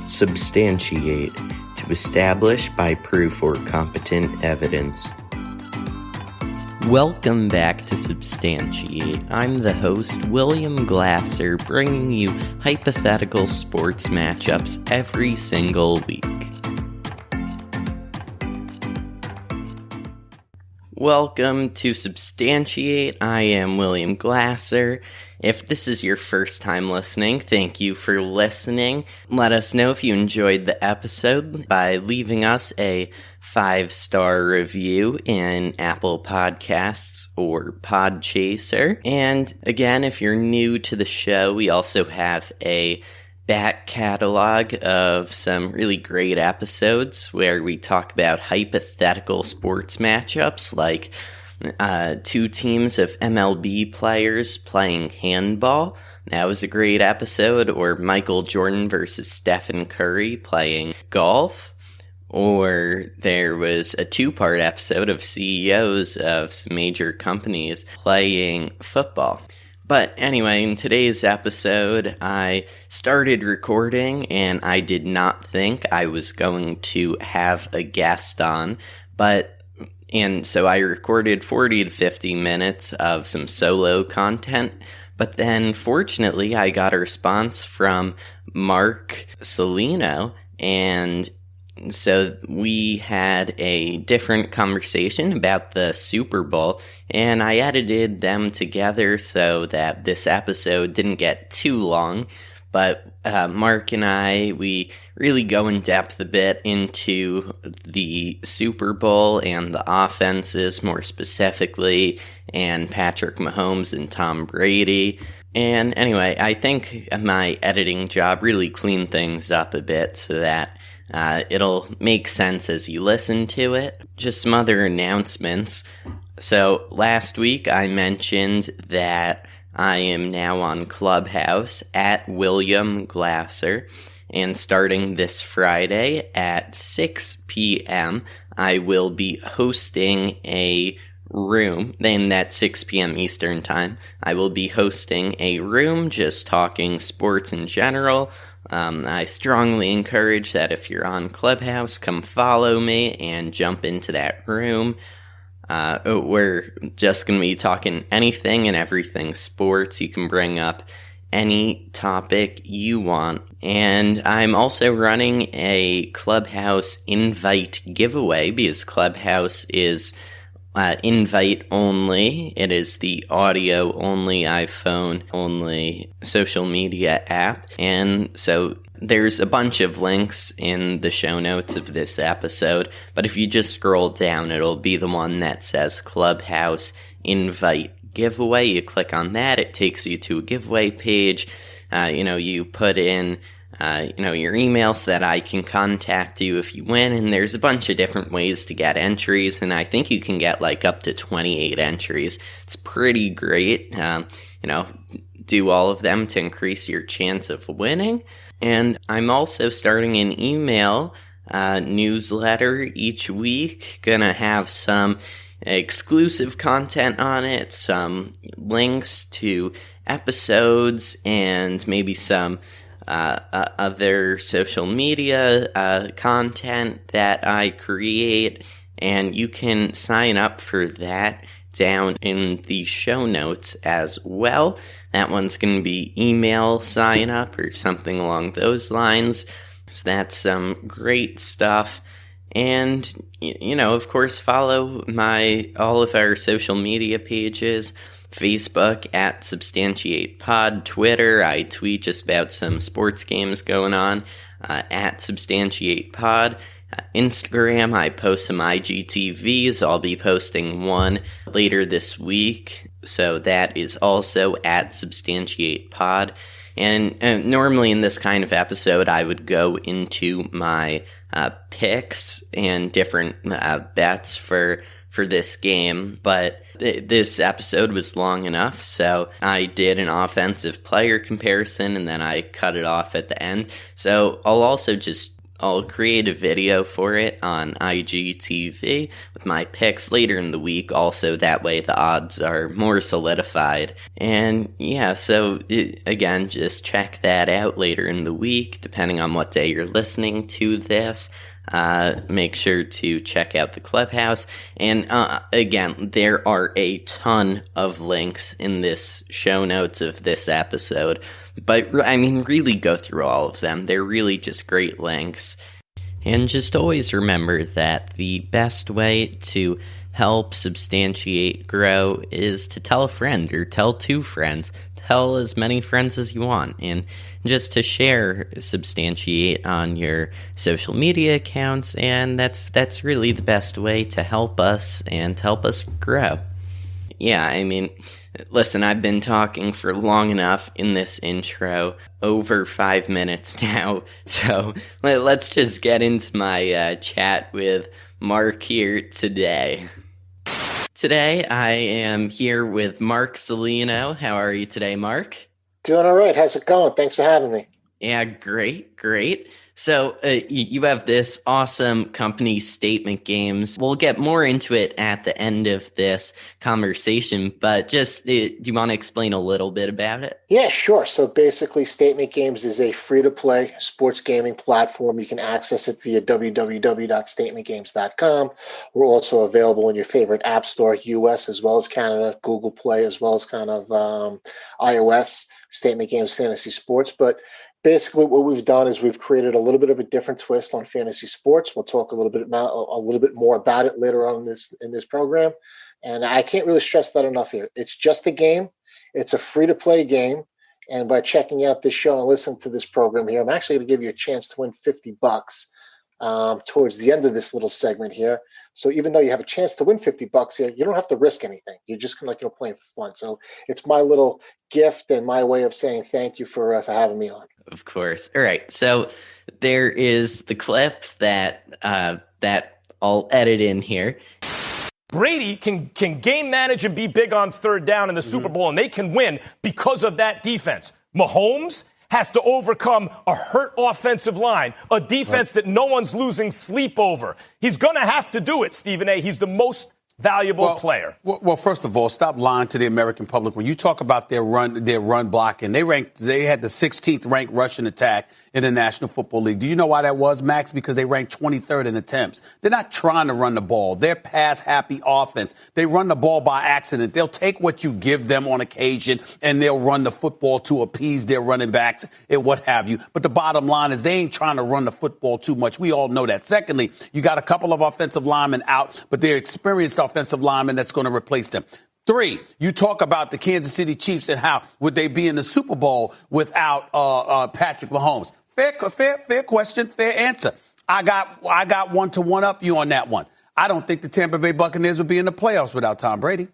Substantiate, to establish by proof or competent evidence. Welcome back to Substantiate. I'm the host, William Glasser, bringing you hypothetical sports matchups every single week. Welcome to Substantiate. I am William Glasser. If this is your first time listening, thank you for listening. Let us know if you enjoyed the episode by leaving us a 5-star review in Apple Podcasts or Podchaser. And again, if you're new to the show, we also have a back catalog of some really great episodes where we talk about hypothetical sports matchups like two teams of MLB players playing handball. That was a great episode. Or Michael Jordan versus Stephen Curry playing golf. Or there was a 2-part episode of CEOs of some major companies playing football. But anyway, in today's episode, I started recording and I did not think I was going to have a guest on, and so I recorded 40 to 50 minutes of some solo content, but then fortunately I got a response from Marc Saulino, and so we had a different conversation about the Super Bowl, and I edited them together so that this episode didn't get too long. But Mark and I, we really go in depth a bit into the Super Bowl and the offenses more specifically, and Patrick Mahomes and Tom Brady. And anyway, I think my editing job really cleaned things up a bit so that it'll make sense as you listen to it. Just some other announcements. So last week I mentioned that I am now on Clubhouse at William Glasser, and starting this Friday at 6 p.m. I will be hosting a room. Then at 6 p.m. Eastern Time, I will be hosting a room just talking sports in general. I strongly encourage that if you're on Clubhouse, come follow me and jump into that room. We're just going to be talking anything and everything sports. You can bring up any topic you want. And I'm also running a Clubhouse invite giveaway because Clubhouse is invite only. It is the audio only, iPhone only social media app. And so there's a bunch of links in the show notes of this episode, but if you just scroll down, it'll be the one that says Clubhouse Invite Giveaway. You click on that, it takes you to a giveaway page. You put in your email so that I can contact you if you win, and there's a bunch of different ways to get entries, and I think you can get like up to 28 entries. It's pretty great. Do all of them to increase your chance of winning. And I'm also starting an email newsletter each week. Gonna have some exclusive content on it, some links to episodes, and maybe some other social media content that I create. And you can sign up for that down in the show notes as well. That one's going to be email sign up or something along those lines. So that's some great stuff. And, of course, follow all of our social media pages. Facebook at substantiatepod, Twitter, I tweet just about some sports games going on, at substantiatepod. Instagram, I post some IGTVs. I'll be posting one later this week, so that is also at substantiatepod. And normally in this kind of episode, I would go into my picks and different bets for this game, but this episode was long enough, so I did an offensive player comparison, and then I cut it off at the end. So I'll also just I'll create a video for it on IGTV with my picks later in the week. Also, that way the odds are more solidified. And yeah, so again, just check that out later in the week, depending on what day you're listening to this. Make sure to check out the Clubhouse. And again, there are a ton of links in this show notes of this episode. But, I mean, really go through all of them. They're really just great links. And just always remember that the best way to help substantiate grow is to tell a friend or tell two friends. Tell as many friends as you want. And just to share substantiate on your social media accounts. And that's really the best way to help us and to help us grow. Yeah, I mean, listen, I've been talking for long enough in this intro, over 5 minutes now, so let's just get into my chat with Marc here today. Today, I am here with Marc Saulino. How are you today, Marc? Doing all right. How's it going? Thanks for having me. Yeah, great. So you have this awesome company, StatementGames. We'll get more into it at the end of this conversation, but just do you want to explain a little bit about it? Yeah, sure. So basically, StatementGames is a free-to-play sports gaming platform. You can access it via www.statementgames.com. We're also available in your favorite app store, US as well as Canada, Google Play as well as kind of iOS, Statement Games Fantasy Sports. But basically, what we've done is we've created a little bit of a different twist on fantasy sports. We'll talk a little bit more about it later on in this program. And I can't really stress that enough here. It's just a game. It's a free-to-play game. And by checking out this show and listening to this program here, I'm actually going to give you a chance to win $50 towards the end of this little segment here. So even though you have a chance to win $50 here, you don't have to risk anything. You're just kind of playing for fun. So it's my little gift and my way of saying thank you for having me on. Of course. All right. So there is the clip that I'll edit in here. Brady can game manage and be big on third down in the Super Bowl, and they can win because of that defense. Mahomes has to overcome a hurt offensive line, a defense that no one's losing sleep over. He's going to have to do it, Stephen A. He's the most valuable player. Well, first of all, stop lying to the American public. When you talk about their run blocking, they had the 16th ranked rushing attack in the National Football League. Do you know why that was, Max? Because they ranked 23rd in attempts. They're not trying to run the ball. They're pass-happy offense. They run the ball by accident. They'll take what you give them on occasion, and they'll run the football to appease their running backs and what have you. But the bottom line is they ain't trying to run the football too much. We all know that. Secondly, you got a couple of offensive linemen out, but they're experienced offensive linemen that's going to replace them. 3, you talk about the Kansas City Chiefs and how would they be in the Super Bowl without Patrick Mahomes. Fair question, fair answer. I got one to one up you on that one. I don't think the Tampa Bay Buccaneers would be in the playoffs without Tom Brady.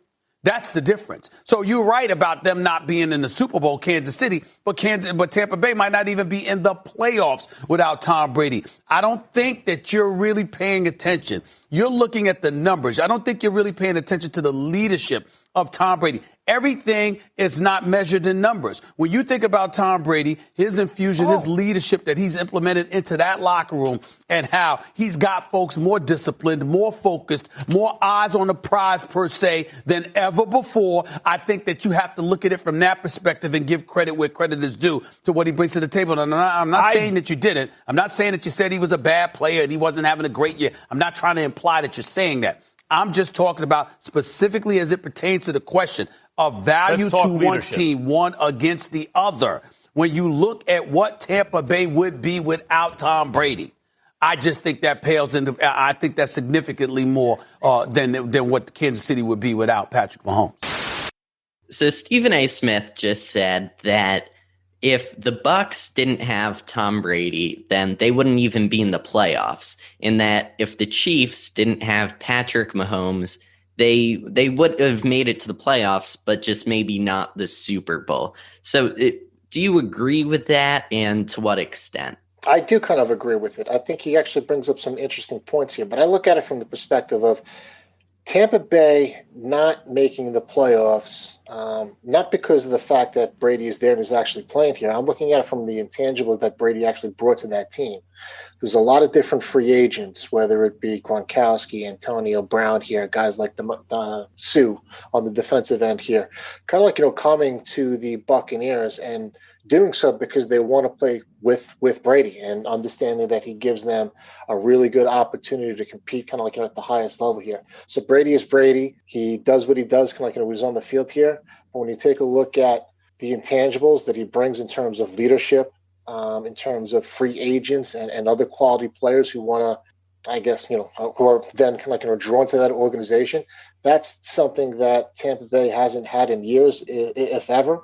That's the difference. So you're right about them not being in the Super Bowl, Kansas City, but Tampa Bay might not even be in the playoffs without Tom Brady. I don't think that you're really paying attention. You're looking at the numbers. I don't think you're really paying attention to the leadership of Tom Brady. Everything is not measured in numbers. When you think about Tom Brady, his infusion, his leadership that he's implemented into that locker room and how he's got folks more disciplined, more focused, more eyes on the prize per se than ever before, I think that you have to look at it from that perspective and give credit where credit is due to what he brings to the table. And I'm not saying that you didn't. I'm not saying that you said he was a bad player and he wasn't having a great year. I'm not trying to imply that you're saying that. I'm just talking about specifically as it pertains to the question of value to one team, one against the other. When you look at what Tampa Bay would be without Tom Brady, I just think that pales into. I think that's significantly more than what Kansas City would be without Patrick Mahomes. So Stephen A. Smith just said that if the Bucs didn't have Tom Brady, then they wouldn't even be in the playoffs. And that if the Chiefs didn't have Patrick Mahomes, they would have made it to the playoffs, but just maybe not the Super Bowl. So do you agree with that, and to what extent? I do kind of agree with it. I think he actually brings up some interesting points here, but I look at it from the perspective of Tampa Bay not making the playoffs, not because of the fact that Brady is there and is actually playing here. I'm looking at it from the intangibles that Brady actually brought to that team. There's a lot of different free agents, whether it be Gronkowski, Antonio Brown here, guys like the Sue on the defensive end here, kind of like, coming to the Buccaneers and doing so because they want to play with Brady and understanding that he gives them a really good opportunity to compete kind of like at the highest level here. So Brady is Brady. He does what he does kind of like when he's on the field here. But when you take a look at the intangibles that he brings in terms of leadership, in terms of free agents and other quality players who want to, I guess, who are then kind of drawn to that organization. That's something that Tampa Bay hasn't had in years, if ever.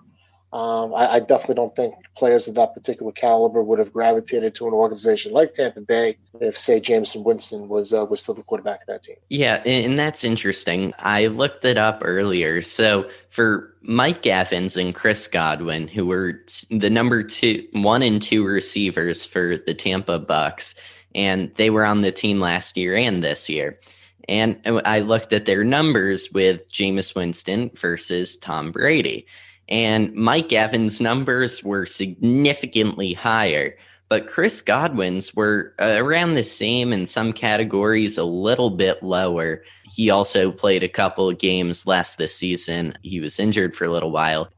I definitely don't think players of that particular caliber would have gravitated to an organization like Tampa Bay if, say, Jameson Winston was still the quarterback of that team. Yeah, and that's interesting. I looked it up earlier. So for Mike Evans and Chris Godwin, who were the number 1 and 2 receivers for the Tampa Bucks, and they were on the team last year and this year. And I looked at their numbers with Jameis Winston versus Tom Brady. And Mike Evans' numbers were significantly higher, but Chris Godwin's were around the same, in some categories a little bit lower. He also played a couple of games less this season. He was injured for a little while.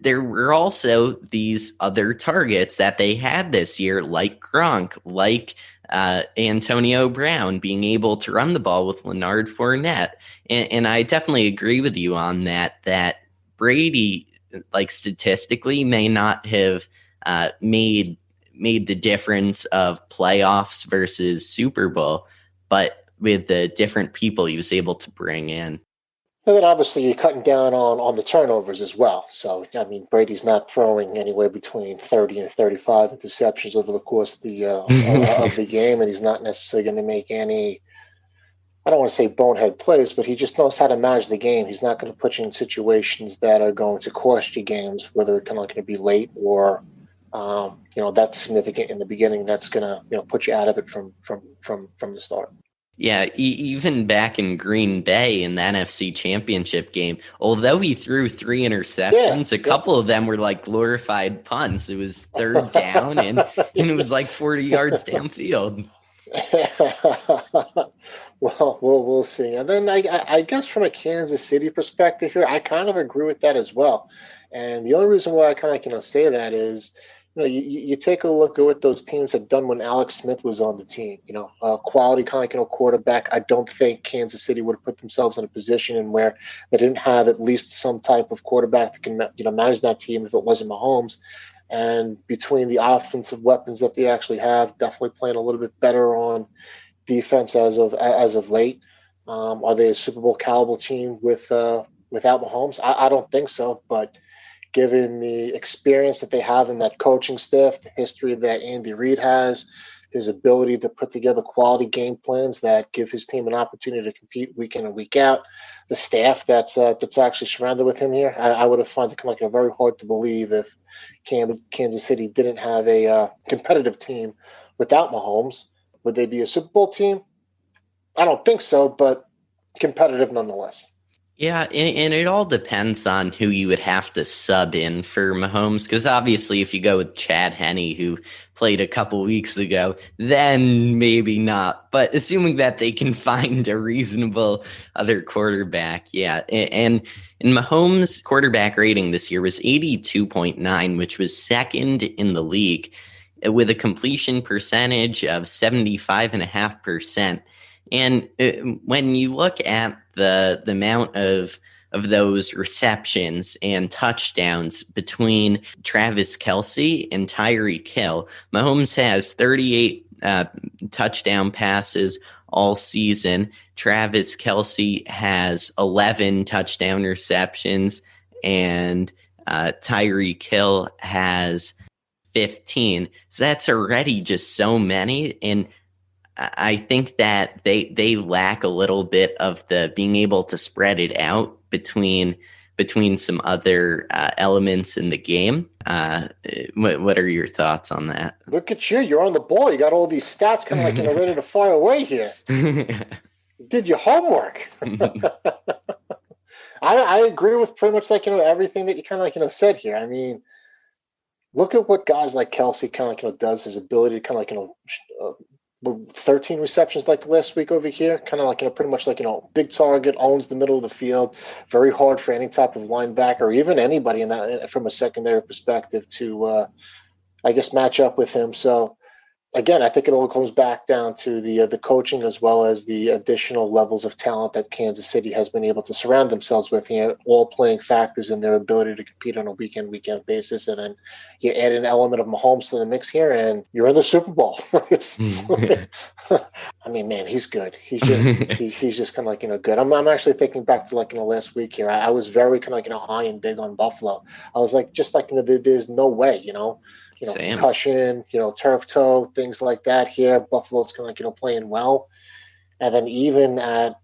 There were also these other targets that they had this year, like Gronk, like Antonio Brown, being able to run the ball with Leonard Fournette. And I definitely agree with you on that Brady, like statistically, may not have made the difference of playoffs versus Super Bowl, but with the different people he was able to bring in. And then obviously you're cutting down on the turnovers as well. So, I mean, Brady's not throwing anywhere between 30 and 35 interceptions over the course of the of the game, and he's not necessarily going to make any, I don't want to say bonehead plays, but he just knows how to manage the game. He's not going to put you in situations that are going to cost you games, whether it's kind of going to be late or, that's significant in the beginning. That's going to, put you out of it from the start. Yeah, even back in Green Bay in the NFC Championship game, although he threw 3 interceptions, a couple of them were like glorified punts. It was third down, and it was like 40 yards downfield. Well, we'll see. And then I guess from a Kansas City perspective here, I kind of agree with that as well. And the only reason why I kind of say that is, you take a look at what those teams have done when Alex Smith was on the team. Quality kind of quarterback. I don't think Kansas City would have put themselves in a position in where they didn't have at least some type of quarterback that can manage that team if it wasn't Mahomes. And between the offensive weapons that they actually have, definitely playing a little bit better on defense as of late. Are they a Super Bowl caliber team without Mahomes? I don't think so, but given the experience that they have in that coaching staff, the history that Andy Reid has, his ability to put together quality game plans that give his team an opportunity to compete week in and week out, the staff that's actually surrounded with him here, I would have found it kind of very hard to believe if Kansas City didn't have a competitive team without Mahomes. Would they be a Super Bowl team? I don't think so, but competitive nonetheless. Yeah, and it all depends on who you would have to sub in for Mahomes, because obviously if you go with Chad Henne, who played a couple weeks ago, then maybe not. But assuming that they can find a reasonable other quarterback, yeah. And Mahomes' quarterback rating this year was 82.9, which was second in the league, with a completion percentage of 75.5%. And when you look at the amount of those receptions and touchdowns between Travis Kelce and Tyreek Hill, Mahomes has 38 touchdown passes all season. Travis Kelce has 11 touchdown receptions, and Tyreek Hill has 15. So that's already just so many. And I think that they lack a little bit of the being able to spread it out between some other elements in the game. What are your thoughts on that? Look at you. You're on the ball. You got all these stats kind of like ready to fire away here. did your homework. I agree with pretty much everything that you kind of said here. I mean, look at what guys like Kelsey kind of does. His ability to kind of 13 receptions like the last week over here, kind of pretty much big target, owns the middle of the field. Very hard for any type of linebacker or even anybody in that from a secondary perspective to match up with him. So again, I think it all comes back down to the coaching as well as the additional levels of talent that Kansas City has been able to surround themselves with, all playing factors in their ability to compete on a week-in basis. And then you add an element of Mahomes to the mix here, and you're in the Super Bowl. I mean, man, he's good. He's just kind of good. I'm actually thinking back to last week here. I was very kind of high and big on Buffalo. I was there's no way, Same. concussion, turf toe, things like that here. Buffalo's kind of playing well. And then even I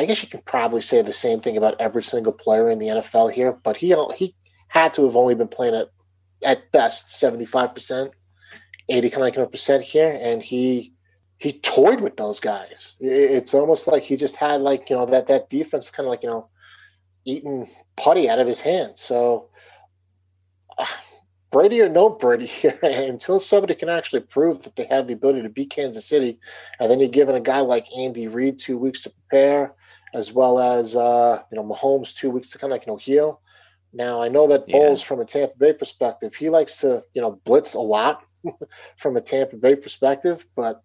guess you can probably say the same thing about every single player in the NFL here, but he had to have only been playing at best 75%, 80 kind of percent here, and he toyed with those guys. It's almost like he just had that defense kind of eating putty out of his hand. So Brady or no Brady here, until somebody can actually prove that they have the ability to beat Kansas City, and then you're giving a guy like Andy Reid 2 weeks to prepare, as well as Mahomes 2 weeks to kind of heal. Now I know that Bowles, from a Tampa Bay perspective, he likes to blitz a lot from a Tampa Bay perspective, but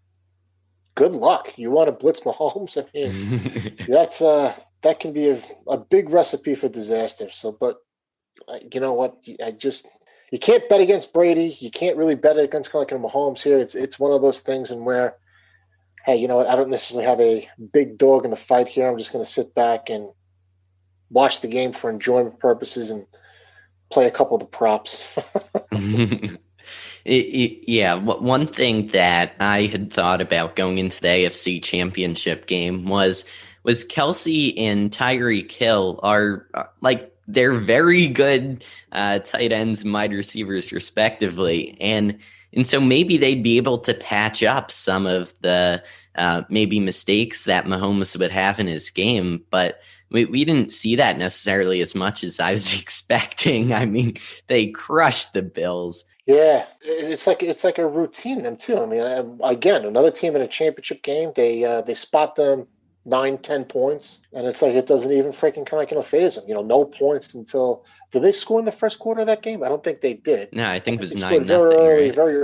good luck. You want to blitz Mahomes? I mean, that can be a big recipe for disaster. So, but you know what? You can't bet against Brady. You can't really bet against kind of Mahomes here. It's one of those things in where, hey, you know what? I don't necessarily have a big dog in the fight here. I'm just going to sit back and watch the game for enjoyment purposes and play a couple of the props. Yeah, one thing that I had thought about going into the AFC Championship game was Kelsey and Tyreek Hill are they're very good tight ends and wide receivers respectively, and so maybe they'd be able to patch up some of the maybe mistakes that Mahomes would have in his game, but we didn't see that necessarily as much as I was expecting. I mean, they crushed the Bills. Yeah, it's like a routine then too. I mean, again, another team in a championship game, they spot them 9-10 points, and it's like it doesn't even freaking kind of phase them. No points until did they score in the first quarter of that game? I don't think they did. No, I think it was 9-0. Very right? very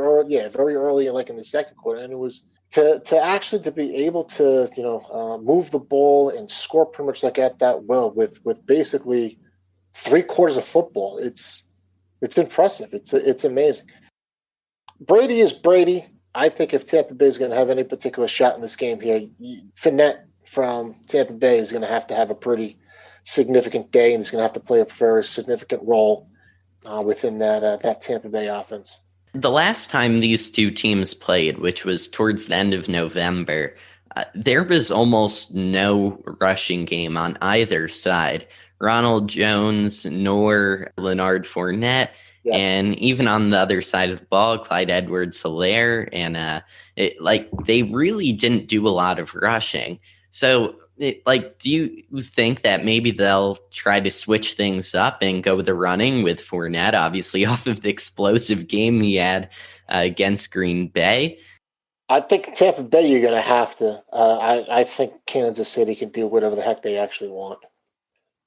early, in the second quarter, and it was to actually to be able to move the ball and score pretty much at that will with basically 3 quarters of football. It's impressive. It's amazing. Brady is Brady. I think if Tampa Bay is going to have any particular shot in this game here, Fournette from Tampa Bay is going to have a pretty significant day, and he's going to have to play a very significant role within that Tampa Bay offense. The last time these two teams played, which was towards the end of November, there was almost no rushing game on either side. Ronald Jones nor Leonard Fournette. Yeah. And even on the other side of the ball, Clyde Edwards-Helaire, and they really didn't do a lot of rushing. So, do you think that maybe they'll try to switch things up and go with the running with Fournette, obviously off of the explosive game he had against Green Bay? I think Tampa Bay, you're going to have to. I think Kansas City can do whatever the heck they actually want.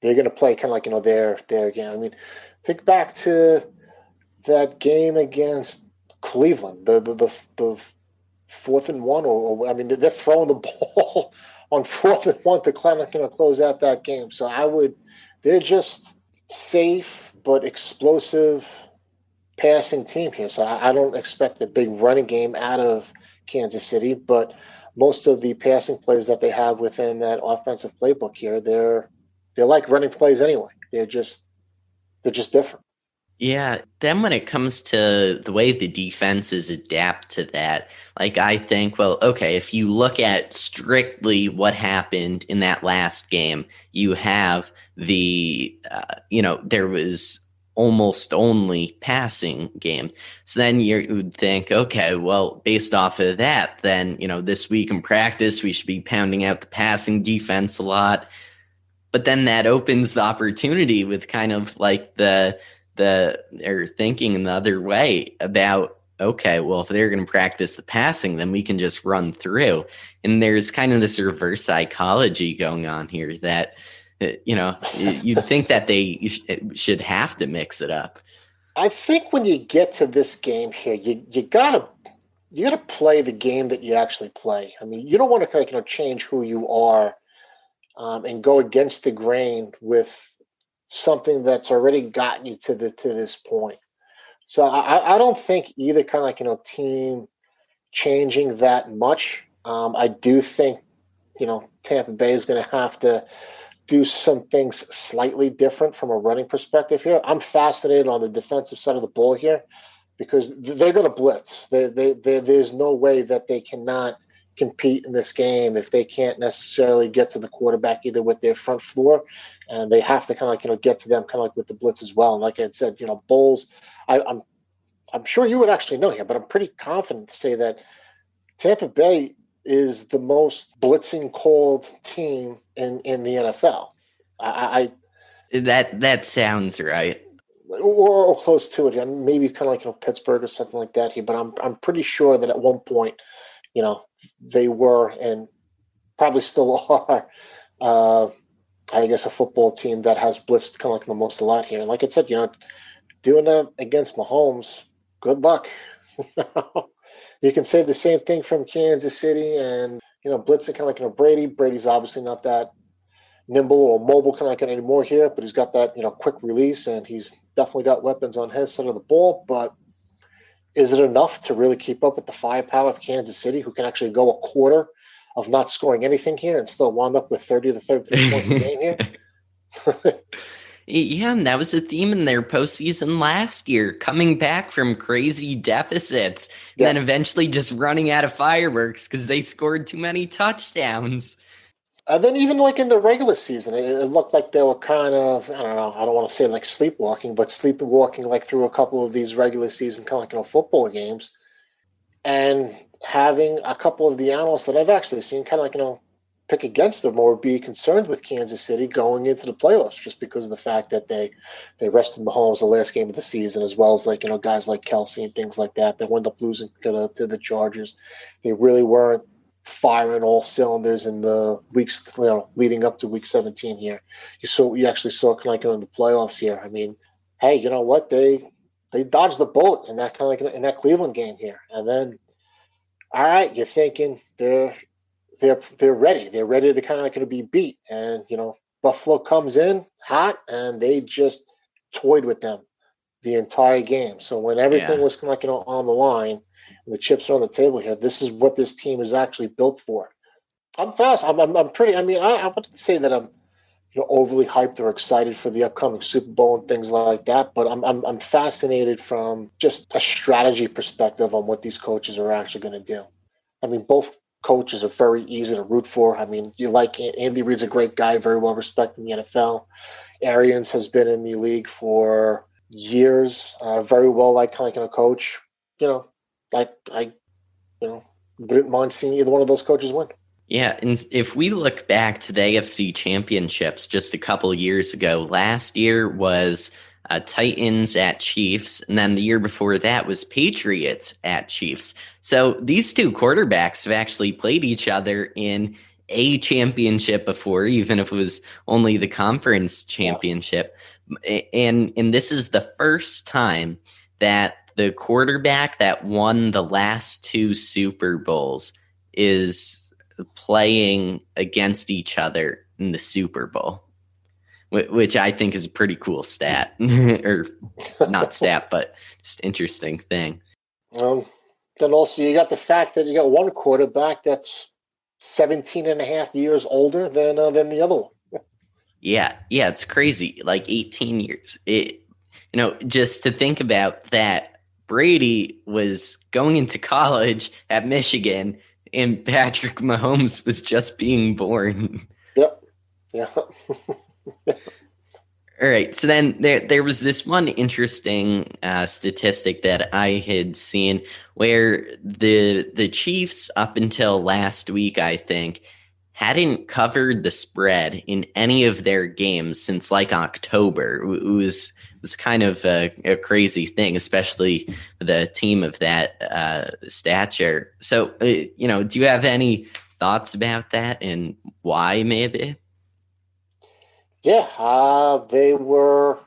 They're going to play kind of their game. I mean, think back to that game against Cleveland, the 4th and 1, or they're throwing the ball on 4th and 1 to kind of close out that game. So they're just safe but explosive passing team here. So I don't expect a big running game out of Kansas City, but most of the passing plays that they have within that offensive playbook here, they're like running plays anyway. They're just different. Yeah, then when it comes to the way the defenses adapt to that, I think, well, okay, if you look at strictly what happened in that last game, you have there was almost only passing game. So then you would think, okay, well, based off of that, then, this week in practice, we should be pounding out the passing defense a lot. But then that opens the opportunity with kind of like or thinking in the other way about, okay, well, if they're going to practice the passing, then we can just run through. And there's kind of this reverse psychology going on here that, you'd think that they should have to mix it up. I think when you get to this game here, you gotta play the game that you actually play. I mean, you don't want to change who you are and go against the grain with something that's already gotten you to this point. So I don't think either team changing that much. I do think Tampa Bay is going to have to do some things slightly different from a running perspective here. I'm fascinated on the defensive side of the ball here because they're going to blitz. There's no way that they cannot compete in this game if they can't necessarily get to the quarterback either with their front floor, and they have to get to them with the blitz as well. And like I said, Bowles, I'm sure you would actually know here, but I'm pretty confident to say that Tampa Bay is the most blitzing called team in the NFL. That sounds right. Or close to it. Maybe Pittsburgh or something like that here, but I'm pretty sure that at one point, they were and probably still are, I guess, a football team that has blitzed the most a lot here. And like I said, doing that against Mahomes, good luck. You can say the same thing from Kansas City and, blitzing Brady. Brady's obviously not that nimble or mobile anymore here, but he's got that, quick release, and he's definitely got weapons on his side of the ball. But is it enough to really keep up with the firepower of Kansas City, who can actually go a quarter of not scoring anything here and still wind up with 30 to 33 points a game here? Yeah, and that was a theme in their postseason last year, coming back from crazy deficits, and then eventually just running out of fireworks because they scored too many touchdowns. And then even in the regular season, it looked like they were kind of, I don't know, I don't want to say sleepwalking, but sleepwalking through a couple of these regular season football games, and having a couple of the analysts that I've actually seen pick against them or be concerned with Kansas City going into the playoffs just because of the fact that they rested Mahomes the last game of the season, as well as guys like Kelsey and things like that. They wound up losing to the Chargers. They really weren't firing all cylinders in the weeks leading up to week 17 here. You actually saw in the playoffs here. I mean, hey, you know what? They dodged the boat in that in that Cleveland game here. And then, all right, you're thinking they're ready. They're ready to be beat. And, Buffalo comes in hot and they just toyed with them the entire game. So when everything was on the line and the chips are on the table here, this is what this team is actually built for. I'm fast. I'm pretty, I wouldn't say that I'm, overly hyped or excited for the upcoming Super Bowl and things like that, but I'm fascinated from just a strategy perspective on what these coaches are actually going to do. I mean, both coaches are very easy to root for. I mean, Andy Reid's a great guy, very well respected in the NFL. Arians has been in the league for years, very well liked coach. I wouldn't mind seeing either one of those coaches win. Yeah, and if we look back to the AFC championships just a couple of years ago, last year was Titans at Chiefs, and then the year before that was Patriots at Chiefs. So these two quarterbacks have actually played each other in a championship before, even if it was only the conference championship. And this is the first time that the quarterback that won the last two Super Bowls is playing against each other in the Super Bowl, which I think is a pretty cool stat, or not stat, but just interesting thing. Then also you got the fact that you got one quarterback that's 17 and a half years older than the other one. Yeah, it's crazy. 18 years. Just to think about that, Brady was going into college at Michigan, and Patrick Mahomes was just being born. Yep. Yeah. All right. So then there was this one interesting statistic that I had seen where the Chiefs up until last week, I think, hadn't covered the spread in any of their games since like October. It was kind of a crazy thing, especially the team of that stature. So, do you have any thoughts about that and why maybe? Yeah, they were,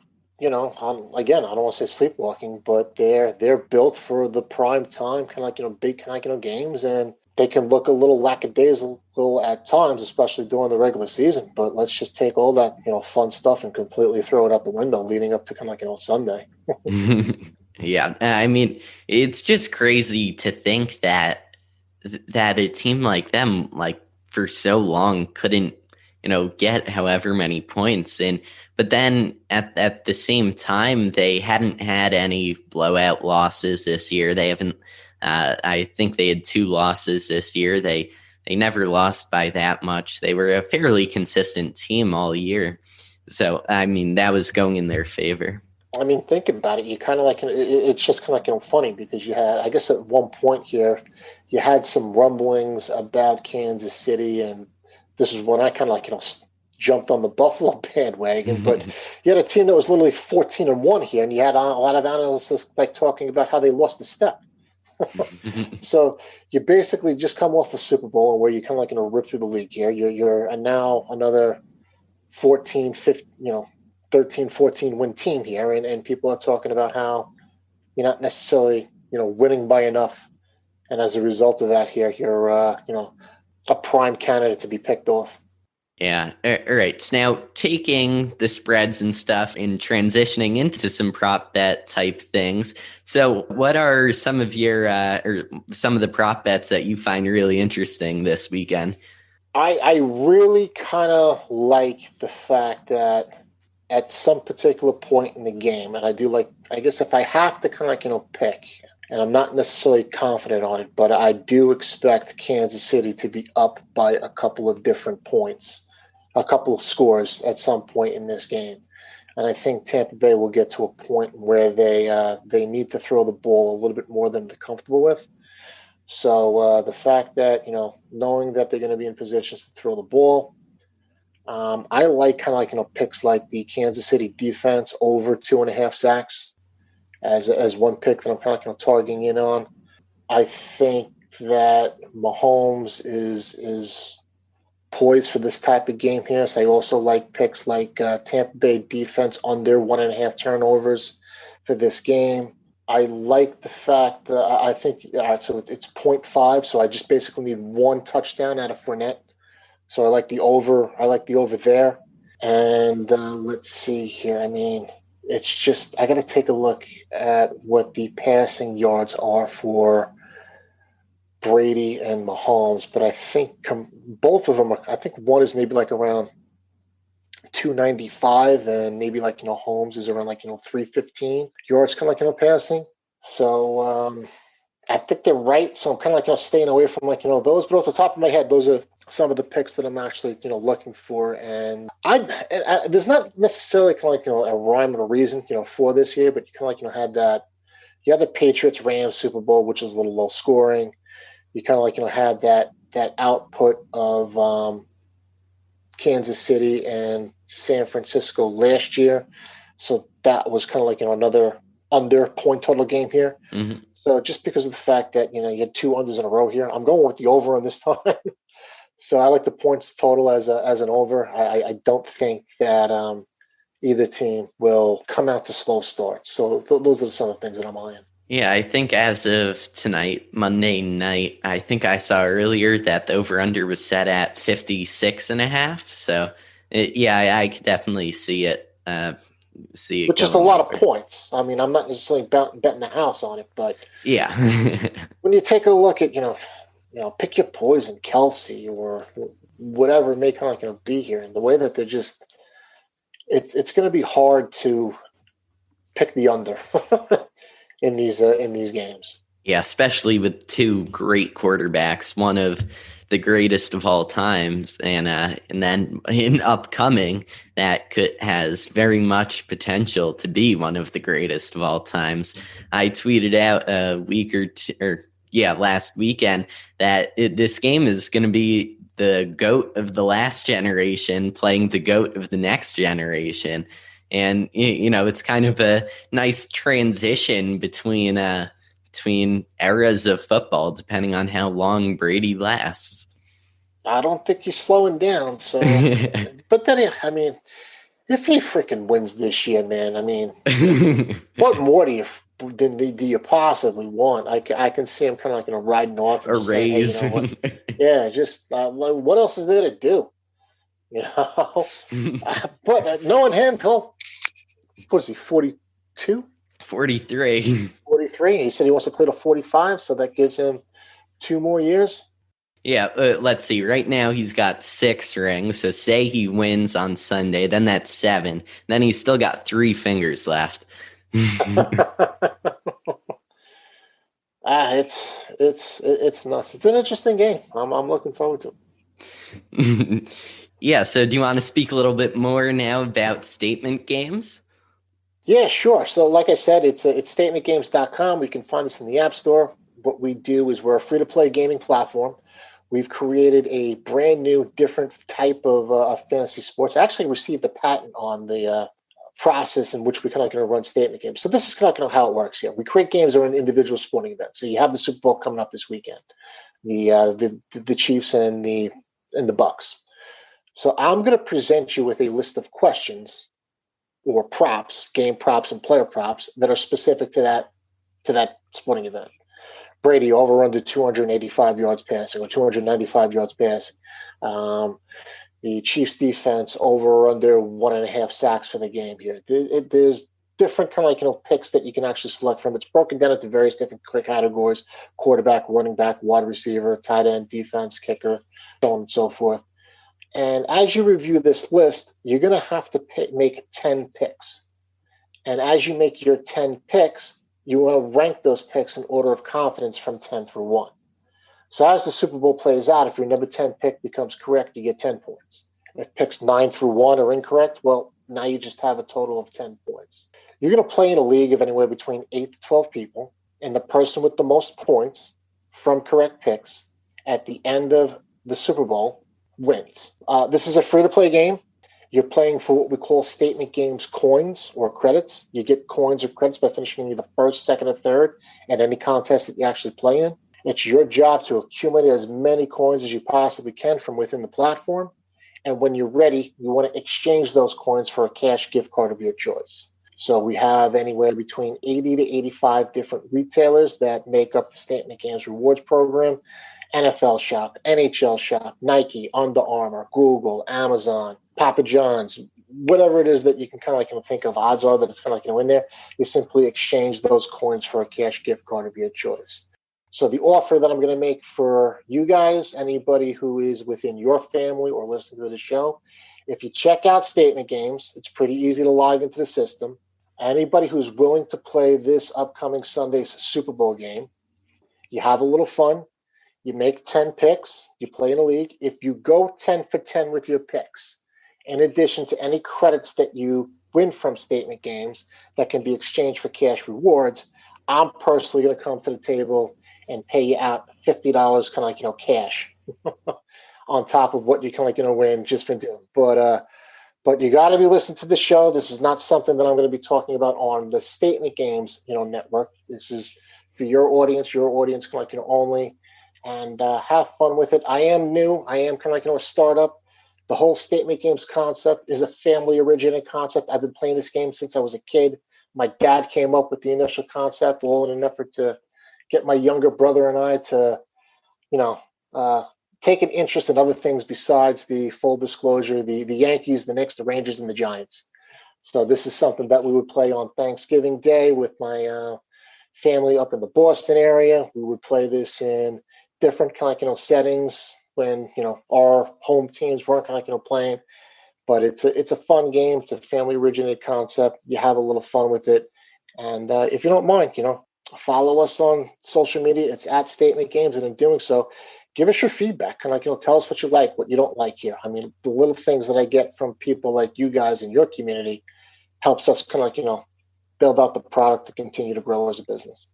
again, I don't want to say sleepwalking, but they're built for the prime time, kind of like, big kind of, games, and they can look a little lackadaisical at times, especially during the regular season. But let's just take all that, fun stuff and completely throw it out the window leading up to kind of like, Sunday. Yeah, I mean, it's just crazy to think that a team like them, like for so long, couldn't get however many points. But then at the same time, they hadn't had any blowout losses this year. They haven't. I think they had 2 losses this year. They never lost by that much. They were a fairly consistent team all year. So I mean, that was going in their favor. I mean, think about it. You kind of like it's just kind of like funny because you had, I guess, at one point here, you had some rumblings about Kansas City, and this is when I kind of like jumped on the Buffalo bandwagon. But you had a team that was literally 14-1 here, and you had a lot of analysts like talking about how they lost the step. So you basically just come off the Super Bowl, and where you kind of like rip through the league here. You're now another 14, 15, 13, 14 win team here, and people are talking about how you're not necessarily, winning by enough. And as a result of that here, you're, a prime candidate to be picked off. Yeah. All right. So now taking the spreads and stuff and transitioning into some prop bet type things. So what are some of your, or some of the prop bets that you find really interesting this weekend? I really kind of like the fact that at some particular point in the game, and I do like, I guess if I have to kind of pick, and I'm not necessarily confident on it, but I do expect Kansas City to be up by a couple of different points, a couple of scores at some point in this game. And I think Tampa Bay will get to a point where they need to throw the ball a little bit more than they're comfortable with. So the fact that, knowing that they're going to be in positions to throw the ball, I like kind of like, picks like the Kansas City defense over 2.5 sacks as one pick that I'm kind of targeting in on. I think that Mahomes is poised for this type of game here. So I also like picks like Tampa Bay defense under 1.5 turnovers for this game. I like the fact that I think, all right, so it's 0.5. So I just basically need 1 touchdown out of Fournette. So I like the over. I like the over there. And let's see here. I mean, it's just, I got to take a look at what the passing yards are for Brady and Mahomes. But I think both of them are, I think one is maybe like around 295, and maybe like, Holmes is around like, 315 yards kind of like, passing. So I think they're right. So I'm kind of like, staying away from like, those. But off the top of my head, those are some of the picks that I'm actually, looking for. And there's not necessarily kind of like, a rhyme or a reason, for this here, but you kind of like, you had the Patriots Rams Super Bowl, which was a little low scoring. You kind of like, had that output of Kansas City and San Francisco last year. So that was kind of like, another under point total game here. Mm-hmm. So just because of the fact that, you had 2 unders in a row here, I'm going with the over on this time. So I like the points total as an over. I don't think that either team will come out to slow starts. So those are some of the things that I'm eyeing. Yeah, I think as of tonight, Monday night, I think I saw earlier that the over-under was set at 56.5. So, I could definitely see it. Which is a lot of points. I mean, I'm not necessarily betting the house on it, but yeah, when you take a look at, pick your poison, Kelsey, or whatever it may kind of be here, and the way that they're just, it's going to be hard to pick the under in these games. Yeah, especially with 2 great quarterbacks. One of the greatest of all times, and then in upcoming that has very much potential to be one of the greatest of all times. I tweeted out a week or two, last weekend that this game is going to be the GOAT of the last generation playing the GOAT of the next generation. And, it's kind of a nice transition between eras of football, depending on how long Brady lasts. I don't think he's slowing down. So, but then, I mean, if he freaking wins this year, man, I mean, what more do you possibly want? I can see him kind of like, riding off and a just saying, hey, you know what? Yeah, just what else is there to do? But knowing him, what is he, 42? 43. 43. He said he wants to play to 45, so that gives him 2 more years. Yeah, let's see. Right now he's got 6 rings. So say he wins on Sunday, then that's 7. Then he's still got 3 fingers left. It's nuts. It's an interesting game. I'm looking forward to it. Yeah. So do you want to speak a little bit more now about Statement Games? Yeah, sure. So like I said, it's StatementGames.com. We can find us in the App Store. What we do is we're a free-to-play gaming platform. We've created a brand new, different type of fantasy sports. I actually received a patent on the process in which we kind of going to run statement games. So this is kind of how it works here. We create games that are an individual sporting event. So you have the Super Bowl coming up this weekend, the Chiefs and the Bucs. So I'm going to present you with a list of questions or props, game props and player props that are specific to that sporting event. Brady over under 285 yards passing or 295 yards passing. The Chiefs defense over or under 1.5 sacks for the game here. There's different kind of picks that you can actually select from. It's broken down into various different categories: quarterback, running back, wide receiver, tight end, defense, kicker, so on and so forth. And as you review this list, you're going to have to make 10 picks. And as you make your 10 picks, you want to rank those picks in order of confidence from 10 through 1. So as the Super Bowl plays out, if your number 10 pick becomes correct, you get 10 points. If picks 9 through 1 are incorrect, well, now you just have a total of 10 points. You're going to play in a league of anywhere between 8 to 12 people, and the person with the most points from correct picks at the end of the Super Bowl wins. This is a free-to-play game. You're playing for what we call Statement Games coins or credits. You get coins or credits by finishing either first, second, or third at any contest that you actually play in. It's your job to accumulate as many coins as you possibly can from within the platform. And when you're ready, you want to exchange those coins for a cash gift card of your choice. So we have anywhere between 80 to 85 different retailers that make up the Statement Games rewards program. NFL Shop, NHL Shop, Nike, Under Armour, Google, Amazon, Papa John's, whatever it is that you can kind of think of. Odds are that it's kind of in there. You simply exchange those coins for a cash gift card of your choice. So the offer that I'm going to make for you guys, anybody who is within your family or listening to the show, if you check out Statement Games, it's pretty easy to log into the system. Anybody who's willing to play this upcoming Sunday's Super Bowl game, you have a little fun. You make 10 picks. You play in a league. If you go 10 for 10 with your picks, in addition to any credits that you win from Statement Games that can be exchanged for cash rewards, I'm personally going to come to the table and pay you out $50 kind of cash on top of what you kind of win just for doing. But you got to be listening to the show. This is not something that I'm going to be talking about on the Statement Games network. This is for your audience kind of only. And have fun with it. I am new. I am kind of a startup. The whole Statement Games concept is a family-originated concept. I've been playing this game since I was a kid. My dad came up with the initial concept, all in an effort to get my younger brother and I to, take an interest in other things besides the full disclosure, the Yankees, the Knicks, the Rangers, and the Giants. So this is something that we would play on Thanksgiving Day with my family up in the Boston area. We would play this in different kind of settings when our home teams weren't kind of playing, but it's a fun game. It's a family originated concept. You have a little fun with it, and if you don't mind, follow us on social media. It's at Statement Games, and in doing so, give us your feedback. Kind of tell us what you like, what you don't like here. I mean, the little things that I get from people like you guys in your community helps us kind of build out the product to continue to grow as a business.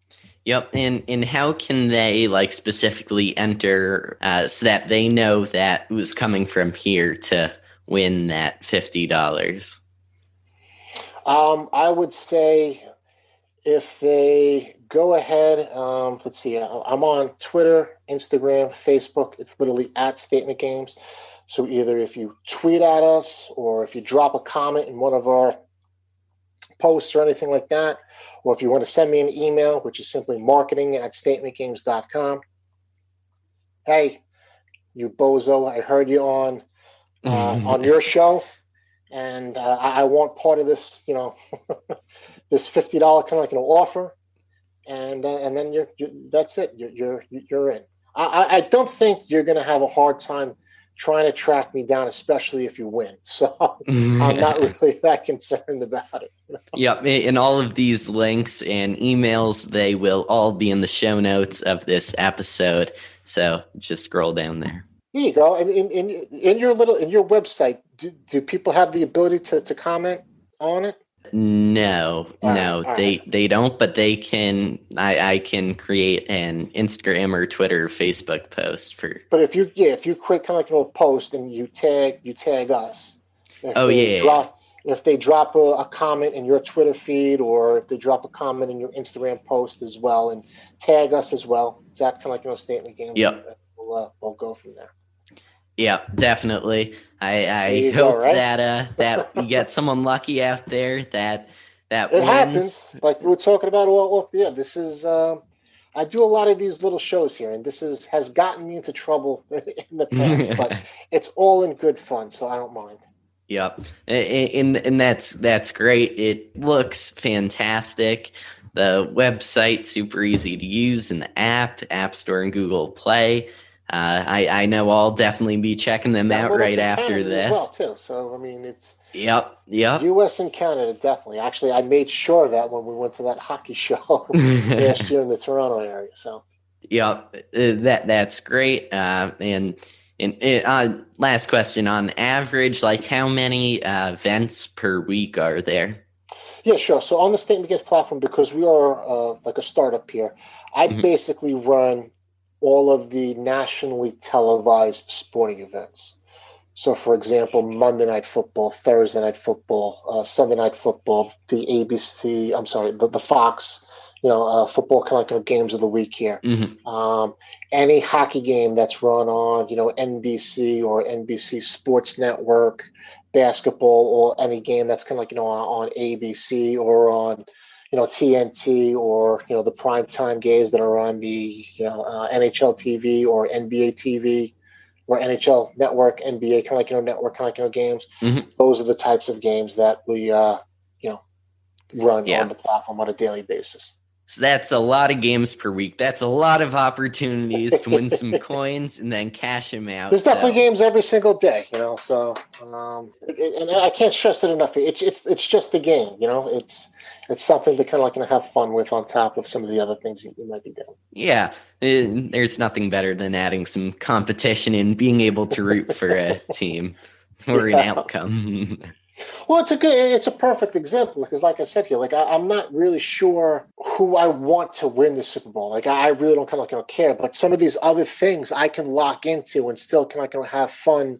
Yep, and how can they specifically enter so that they know that it was coming from here to win that $50? I would say if they go ahead, let's see, I'm on Twitter, Instagram, Facebook. It's literally at StatementGames. So either if you tweet at us or if you drop a comment in one of our posts or anything like that, or if you want to send me an email, which is simply marketing@statementgames.com. Hey, you bozo, I heard you on your show, and I want part of this, this $50 kind of offer, and then you're that's it. You're in. I don't think you're going to have a hard time trying to track me down, especially if you win. So I'm not really that concerned about it. Yep, and all of these links and emails, they will all be in the show notes of this episode. So just scroll down there. Here you go. And in your website, do people have the ability to comment on it? No, right. they don't, but they can. I can create an Instagram or Twitter, or Facebook post for. But if you create kind of a post and you tag us. If they drop a comment in your Twitter feed, or if they drop a comment in your Instagram post as well, and tag us as well, it's that kind of Statement Games. Yep. We'll go from there. Yeah, definitely. I hope that we get someone lucky out there that it wins. Happens. Like we were talking about. This is. I do a lot of these little shows here, and this has gotten me into trouble in the past, but it's all in good fun, so I don't mind. Yep, and that's great. It looks fantastic. The website super easy to use, and the App Store and Google Play. I know I'll definitely be checking them out right after this. As well, too. So I mean, it's yep. U.S. and Canada definitely. Actually, I made sure that when we went to that hockey show last year in the Toronto area. So yep, that's great. And last question: on average, how many events per week are there? Yeah, sure. So on the Statement Games platform, because we are a startup here, I basically run all of the nationally televised sporting events. So, for example, Monday Night Football, Thursday Night Football, Sunday Night Football, the Fox, football kind of games of the week here. Any hockey game that's run on, NBC or NBC Sports Network, basketball, or any game that's kind of on ABC or on TNT, or the primetime games that are on the NHL TV or NBA TV or NHL Network, NBA network games. Those are the types of games that we run on the platform on a daily basis. So that's a lot of games per week. That's a lot of opportunities to win some coins and then cash them out. There's definitely games every single day, So, and I can't stress it enough. It's just a game, It's something to kind of have fun with on top of some of the other things that you might be doing. Yeah, there's nothing better than adding some competition and being able to root for a team or an outcome. Well, it's a perfect example because, like I said here, I'm not really sure who I want to win the Super Bowl. I really don't kind of care. But some of these other things I can lock into and still kind of have fun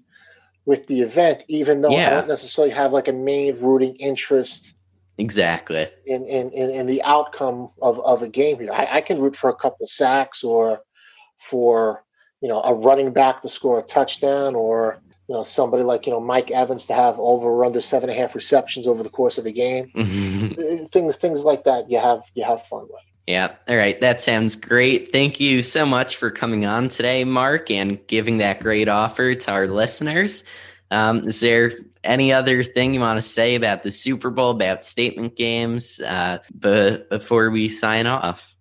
with the event, even though I don't necessarily have a main rooting interest. Exactly. In the outcome of a game here, I can root for a couple sacks or for a running back to score a touchdown, or somebody like Mike Evans to have over or under 7.5 receptions over the course of a game. Things like that you have fun with. Yeah. All right. That sounds great. Thank you so much for coming on today, Mark, and giving that great offer to our listeners. Is there any other thing you want to say about the Super Bowl, about Statement Games, before we sign off?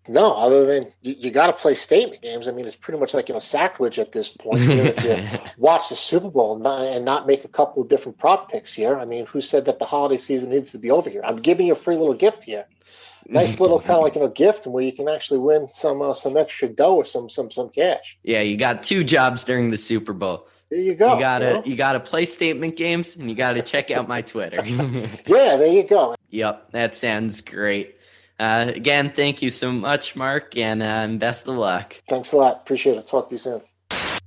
No, other than you got to play Statement Games. I mean, it's pretty much sacrilege at this point. If you watch the Super Bowl and not make a couple of different prop picks here. I mean, who said that the holiday season needs to be over here? I'm giving you a free little gift here. nice little kind of like gift where you can actually win some extra dough or some cash. Yeah, you got 2 jobs during the Super Bowl. There you go. You gotta play Statement Games, and you gotta check out my Twitter. Yeah, there you go. Yep, that sounds great. Again, thank you so much, Mark, and best of luck. Thanks a lot. Appreciate it. Talk to you soon.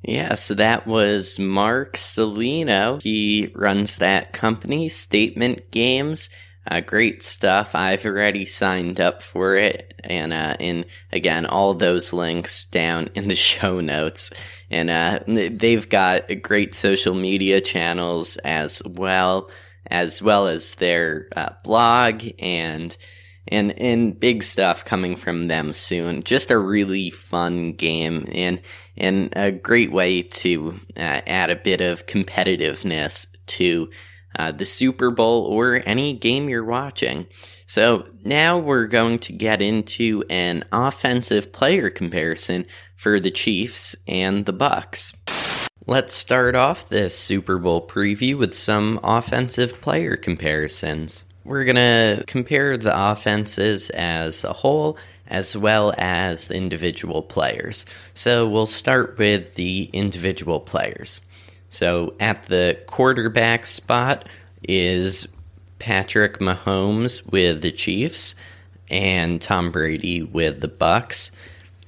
Yeah, so that was Marc Saulino. He runs that company, StatementGames. Great stuff. I've already signed up for it. And again, all those links down in the show notes. And they've got great social media channels as well as their blog and big stuff coming from them soon. Just a really fun game and a great way to add a bit of competitiveness to the Super Bowl or any game you're watching. So now we're going to get into an offensive player comparison for the Chiefs and the Bucs. Let's start off this Super Bowl preview with some offensive player comparisons. We're going to compare the offenses as a whole as well as the individual players. So we'll start with the individual players. So at the quarterback spot is Patrick Mahomes with the Chiefs and Tom Brady with the Bucs.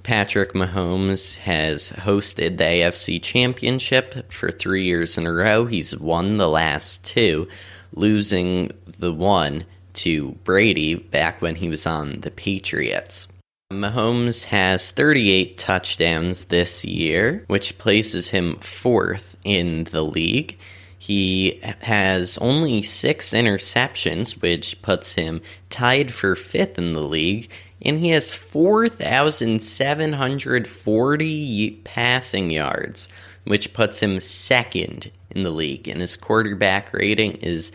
Patrick Mahomes has hosted the AFC Championship for 3 years in a row. He's won the last 2, losing the one to Brady back when he was on the Patriots. Mahomes has 38 touchdowns this year, which places him 4th in the league. He has only 6 interceptions, which puts him tied for 5th in the league. And he has 4,740 passing yards, which puts him 2nd in the league. And his quarterback rating is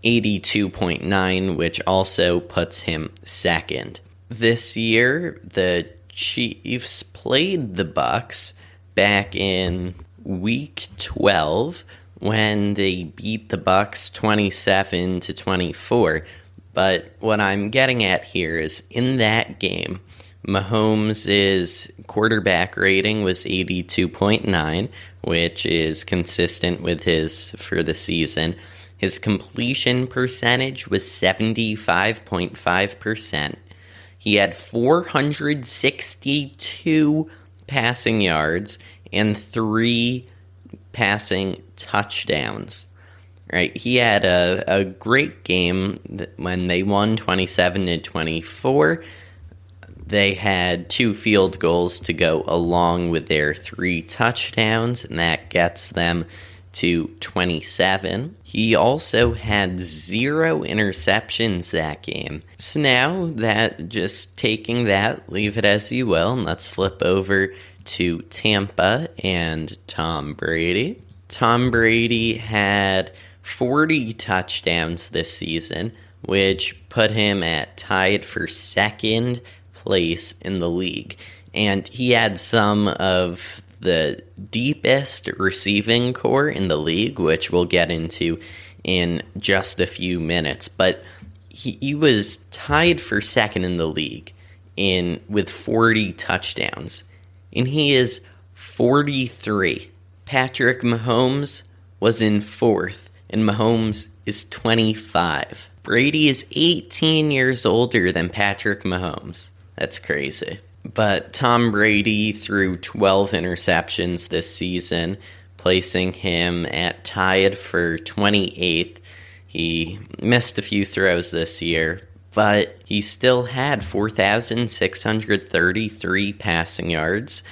82.9, which also puts him 2nd. This year, the Chiefs played the Bucs back in Week 12 when they beat the Bucs 27-24. But what I'm getting at here is in that game, Mahomes' quarterback rating was 82.9, which is consistent with his for the season. His completion percentage was 75.5%. He had 462 passing yards and 3 passing touchdowns. Right, he had a great game when they won 27-24. They had 2 field goals to go along with their 3 touchdowns, and that gets them to 27. He also had 0 interceptions that game. So now that just taking that, leave it as you will, and let's flip over to Tampa and Tom Brady. Tom Brady had 40 touchdowns this season, which put him at tied for 2nd place in the league. And he had some of the deepest receiving core in the league, which we'll get into in just a few minutes. But he was tied for 2nd in the league with 40 touchdowns. And he is 43. Patrick Mahomes was in 4th. And Mahomes is 25. Brady is 18 years older than Patrick Mahomes. That's crazy. But Tom Brady threw 12 interceptions this season, placing him at tied for 28th. He missed a few throws this year, but he still had 4,633 passing yards,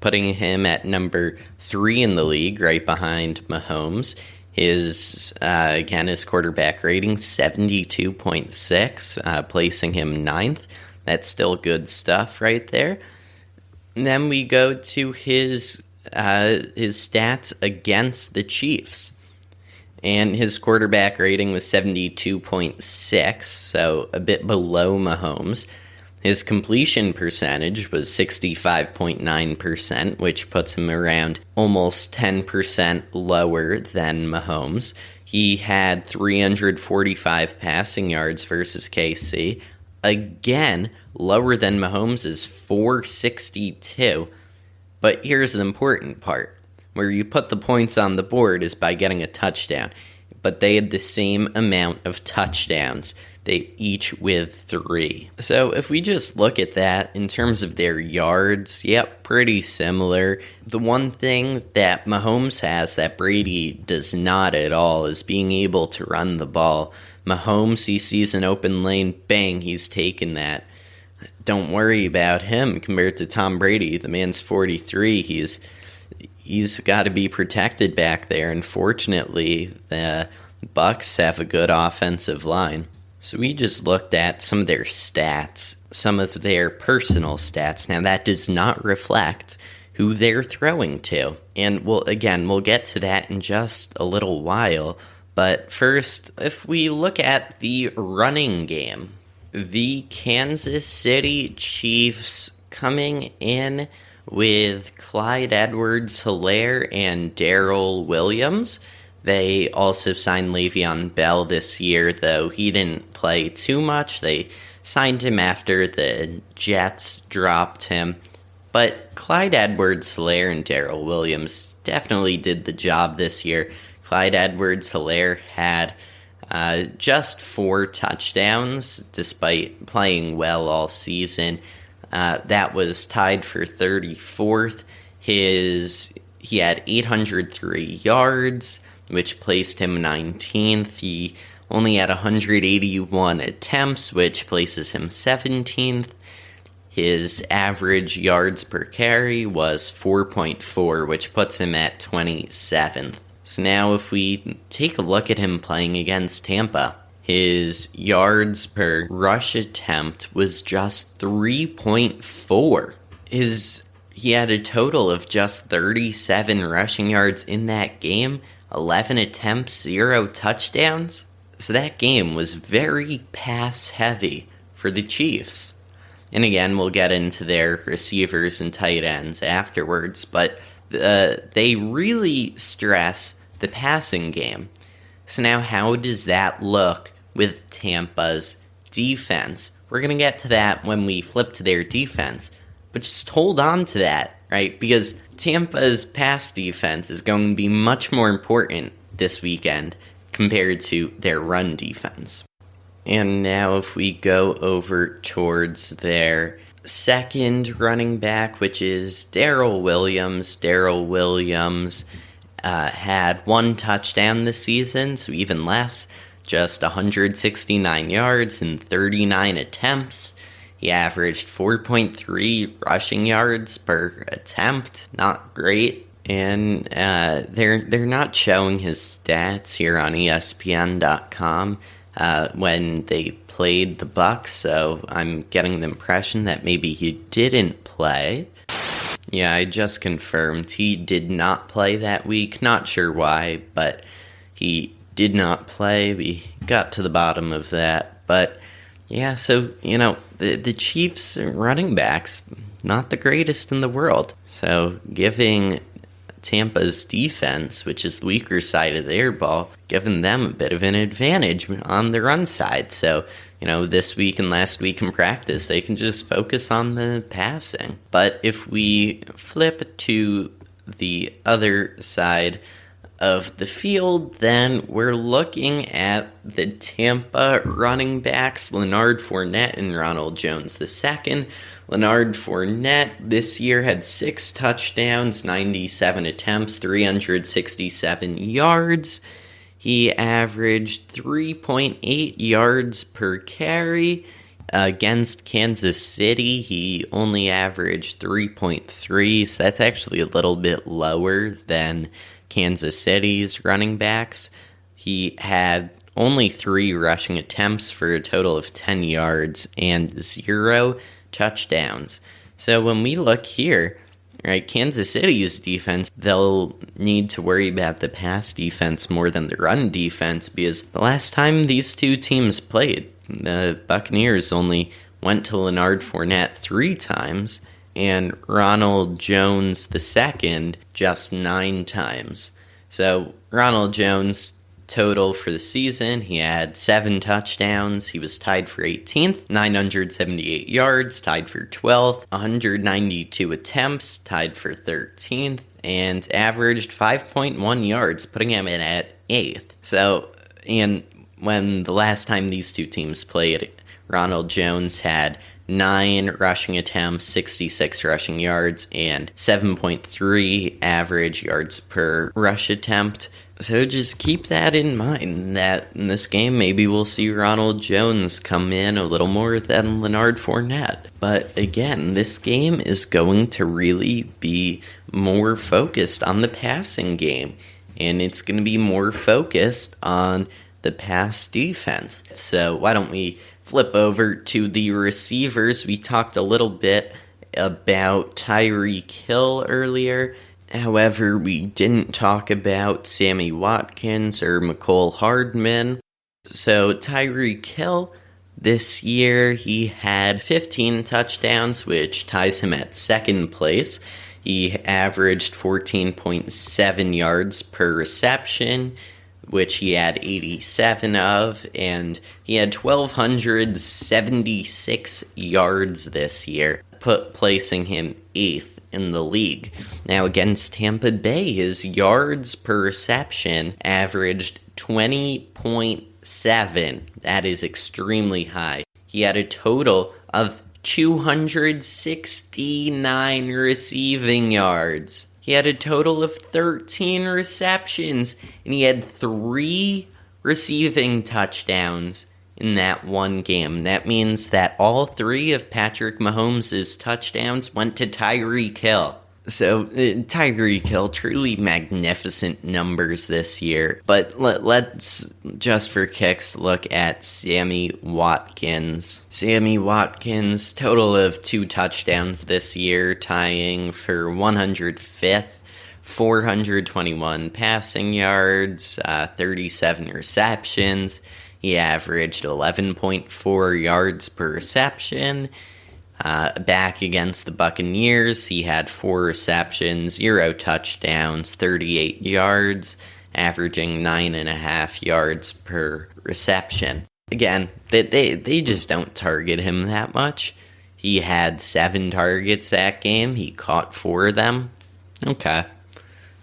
putting him at number 3 in the league, right behind Mahomes. His quarterback rating, 72.6, placing him 9th. That's still good stuff right there. And then we go to his stats against the Chiefs. And his quarterback rating was 72.6, so a bit below Mahomes. His completion percentage was 65.9%, which puts him around almost 10% lower than Mahomes. He had 345 passing yards versus KC, Again, lower than Mahomes' 462. But here's the important part. Where you put the points on the board is by getting a touchdown. But they had the same amount of touchdowns. They each with 3. So if we just look at that in terms of their yards, yep, pretty similar. The one thing that Mahomes has that Brady does not at all is being able to run the ball. Mahomes, he sees an open lane, bang, he's taken that. Don't worry about him compared to Tom Brady. The man's 43. He's got to be protected back there. Unfortunately, the Bucs have a good offensive line. So we just looked at some of their stats, some of their personal stats. Now, that does not reflect who they're throwing to. And we'll get to that in just a little while. But first, if we look at the running game, the Kansas City Chiefs coming in with Clyde Edwards-Helaire and Darrell Williams. They also signed Le'Veon Bell this year, though he didn't play too much. They signed him after the Jets dropped him. But Clyde Edwards-Helaire and Darrell Williams definitely did the job this year. Clyde Edwards-Helaire had just 4 touchdowns, despite playing well all season. That was tied for 34th. He had 803 yards, which placed him 19th. He only had 181 attempts, which places him 17th. His average yards per carry was 4.4, which puts him at 27th. So now if we take a look at him playing against Tampa, his yards per rush attempt was just 3.4. He had a total of just 37 rushing yards in that game, 11 attempts, 0 touchdowns. So that game was very pass-heavy for the Chiefs. And again, we'll get into their receivers and tight ends afterwards, but they really stress the passing game. So now how does that look with Tampa's defense? We're going to get to that when we flip to their defense, but just hold on to that, right? Because Tampa's pass defense is going to be much more important this weekend compared to their run defense. And now if we go over towards their second running back, which is Darrell Williams. Darrell Williams had 1 touchdown this season, so even less, just 169 yards and 39 attempts. He averaged 4.3 rushing yards per attempt. Not great. And they're not showing his stats here on ESPN.com when they played the Bucs, so I'm getting the impression that maybe he didn't play. Yeah, I just confirmed he did not play that week. Not sure why, but he did not play. We got to the bottom of that. But yeah, so, the Chiefs running backs, not the greatest in the world. So giving Tampa's defense, which is the weaker side of their ball, giving them a bit of an advantage on the run side. So, this week and last week in practice, they can just focus on the passing. But if we flip to the other side of the field, then we're looking at the Tampa running backs, Leonard Fournette and Ronald Jones II. Leonard Fournette this year had 6 touchdowns, 97 attempts, 367 yards. He averaged 3.8 yards per carry. Against Kansas City, he only averaged 3.3, so that's actually a little bit lower than Kansas City's running backs. He had only 3 rushing attempts for a total of 10 yards and 0 touchdowns. So when we look here, right, Kansas City's defense, they'll need to worry about the pass defense more than the run defense, because the last time these two teams played, the Buccaneers only went to Leonard Fournette 3 times, and Ronald Jones II just 9 times. So Ronald Jones total for the season, he had 7 touchdowns. He was tied for 18th, 978 yards, tied for 12th, 192 attempts, tied for 13th, and averaged 5.1 yards, putting him in at 8th. So, and when the last time these two teams played, Ronald Jones had 9 rushing attempts, 66 rushing yards, and 7.3 average yards per rush attempt. So just keep that in mind, that in this game maybe we'll see Ronald Jones come in a little more than Leonard Fournette. But again, this game is going to really be more focused on the passing game, and it's going to be more focused on the pass defense. So why don't we flip over to the receivers? We talked a little bit about Tyreek Hill earlier. However, we didn't talk about Sammy Watkins or Mecole Hardman. So Tyreek Hill, this year he had 15 touchdowns, which ties him at second place. He averaged 14.7 yards per reception, which he had 87 of, and he had 1,276 yards this year, placing him 8th in the league. Now, against Tampa Bay, his yards per reception averaged 20.7. That is extremely high. He had a total of 269 receiving yards. He had a total of 13 receptions, and he had 3 receiving touchdowns in that one game. That means that all 3 of Patrick Mahomes' touchdowns went to Tyreek Hill. So, Tyreek Hill, truly magnificent numbers this year. But let's, just for kicks, look at Sammy Watkins. Sammy Watkins, total of 2 touchdowns this year, tying for 105th. 421 passing yards, 37 receptions. He averaged 11.4 yards per reception. Back against the Buccaneers, he had 4 receptions, 0 touchdowns, 38 yards, averaging 9.5 yards per reception. Again, they just don't target him that much. He had 7 targets that game. He caught 4 of them. Okay.